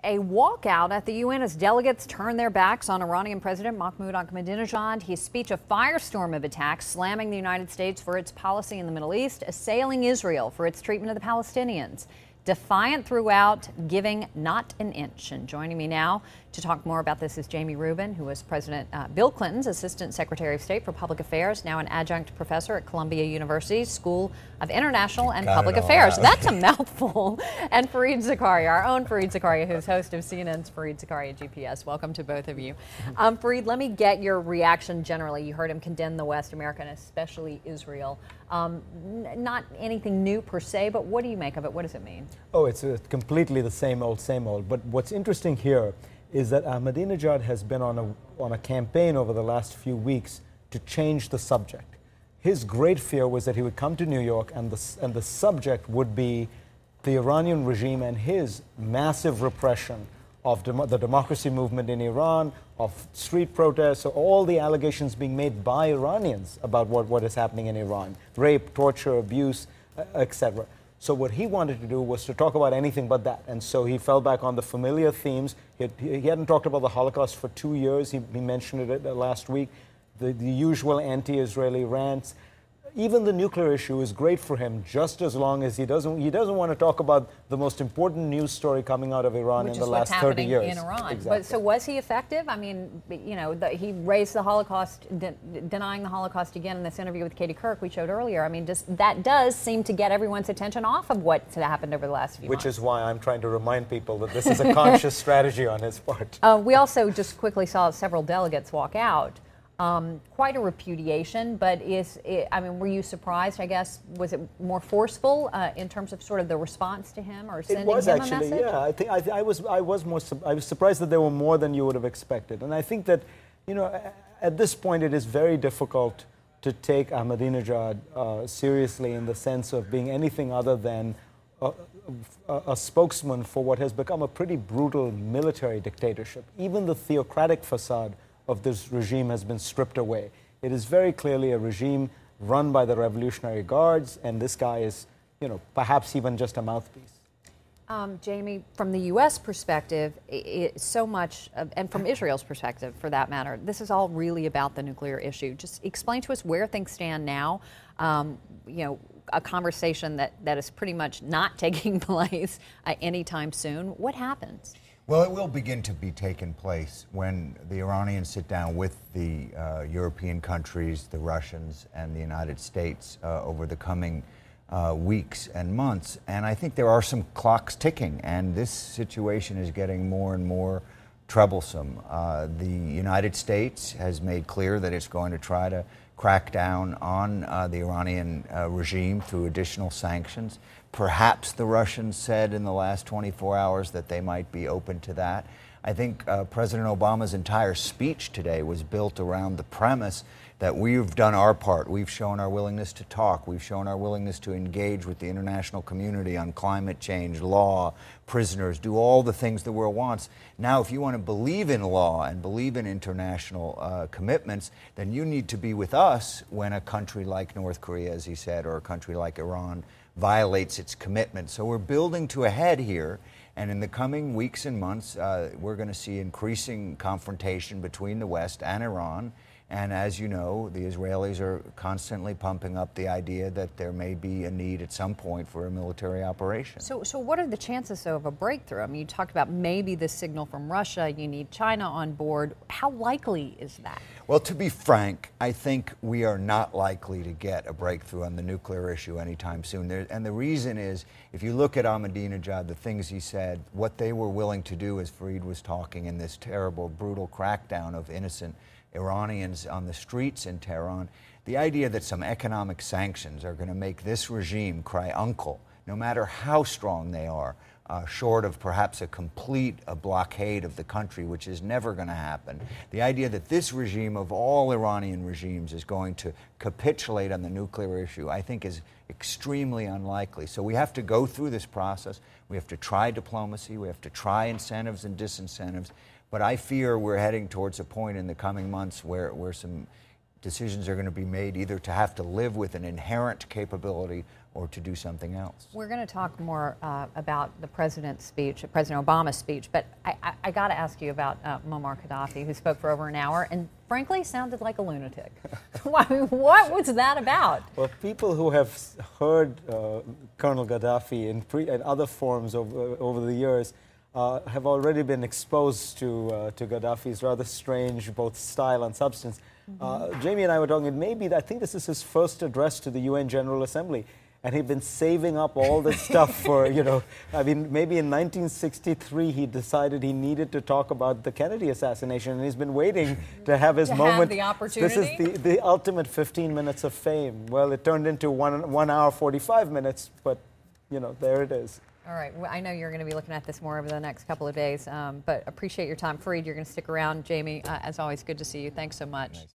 A walkout at the UN as delegates turn their backs on Iranian President Mahmoud Ahmadinejad. His speech a firestorm of attacks, slamming the United States for its policy in the Middle East, assailing Israel for its treatment of the Palestinians. Defiant throughout, giving not an inch. And joining me now to talk more about this is Jamie Rubin, who was President Bill Clinton's Assistant Secretary of State for Public Affairs, now an adjunct professor at Columbia University School of International and Public Affairs. That's a mouthful. And Fareed Zakaria, our own Fareed Zakaria, who's host of CNN's Fareed Zakaria GPS. Welcome to both of you. Fareed, let me get your reaction generally. You heard him condemn the West, America, and especially Israel. Not anything new per se, but what do you make of it? What does it mean? Oh, it's completely the same old, same old. But what's interesting here is that Ahmadinejad has been on a campaign over the last few weeks to change the subject. His great fear was that he would come to New York and the subject would be the Iranian regime and his massive repression of the democracy movement in Iran, of street protests, all the allegations being made by Iranians about what is happening in Iran, rape, torture, abuse, etc. So what he wanted to do was to talk about anything but that. And so he fell back on the familiar themes. He hadn't talked about the Holocaust for 2 years. He mentioned it last week. The usual anti-Israeli rants. Even the nuclear issue is great for him, just as long as he doesn't want to talk about the most important news story coming out of Iran in the last 30 years. In Iran. Exactly. But so was he effective? I mean, you know, he raised the Holocaust, denying the Holocaust again in this interview with Katie Kirk we showed earlier. I mean, that does seem to get everyone's attention off of what's happened over the last few months. Which is why I'm trying to remind people that this is a conscious strategy on his part. We also just quickly saw several delegates walk out. Quite a repudiation, but I mean, were you surprised, I guess? Was it more forceful in terms of sort of the response to him or sending him a message? It was actually, yeah. I was surprised that there were more than you would have expected. And I think that, you know, at this point it is very difficult to take Ahmadinejad seriously in the sense of being anything other than a spokesman for what has become a pretty brutal military dictatorship. Even the theocratic facade of this regime has been stripped away. It is very clearly a regime run by the Revolutionary Guards, and this guy is, you know, perhaps even just a mouthpiece. Jamie, from the U.S. perspective, so much, and from Israel's perspective, for that matter, this is all really about the nuclear issue. Just explain to us where things stand now. You know, a conversation that is pretty much not taking place anytime soon. What happens? Well, it will begin to be taking place when the Iranians sit down with the European countries, the Russians, and the United States over the coming weeks and months. And I think there are some clocks ticking, and this situation is getting more and more troublesome. The United States has made clear that it's going to try to crack down on the Iranian regime through additional sanctions. Perhaps the Russians said in the last 24 hours that they might be open to that. I think President Obama's entire speech today was built around the premise that we've done our part. We've shown our willingness to talk. We've shown our willingness to engage with the international community on climate change, law, prisoners, do all the things the world wants. Now, if you want to believe in law and believe in international commitments, then you need to be with us when a country like North Korea, as he said, or a country like Iran violates its commitment. So we're building to a head here, and in the coming weeks and months, we're going to see increasing confrontation between the West and Iran. And as you know, the Israelis are constantly pumping up the idea that there may be a need at some point for a military operation. So what are the chances, though, of a breakthrough? I mean, you talked about maybe the signal from Russia, you need China on board. How likely is that? Well, to be frank, I think we are not likely to get a breakthrough on the nuclear issue anytime soon. And the reason is, if you look at Ahmadinejad, the things he said, what they were willing to do, as Fareed was talking, in this terrible, brutal crackdown of innocent Iranians on the streets in Tehran, the idea that some economic sanctions are going to make this regime cry uncle, no matter how strong they are, short of perhaps a complete blockade of the country, which is never going to happen. The idea that this regime of all Iranian regimes is going to capitulate on the nuclear issue, I think is extremely unlikely. So we have to go through this process. We have to try diplomacy. We have to try incentives and disincentives. But I fear we're heading towards a point in the coming months where some decisions are going to be made either to have to live with an inherent capability or to do something else. We're going to talk more about the president's speech, President Obama's speech, but I got to ask you about Muammar Gadhafi, who spoke for over an hour and frankly sounded like a lunatic. What was that about? Well, people who have heard Colonel Gadhafi in other forms over the years have already been exposed to Gadhafi's rather strange both style and substance. Jamie and I were talking, I think this is his first address to the UN General Assembly. And he'd been saving up all this stuff for, maybe in 1963 he decided he needed to talk about the Kennedy assassination, and he's been waiting to have his moment. Have the opportunity? This is the ultimate 15 minutes of fame. Well, it turned into 1 hour 45 minutes, but, there it is. All right. Well, I know you're going to be looking at this more over the next couple of days, but appreciate your time. Fareed, you're going to stick around. Jamie, as always, good to see you. Thanks so much. Nice.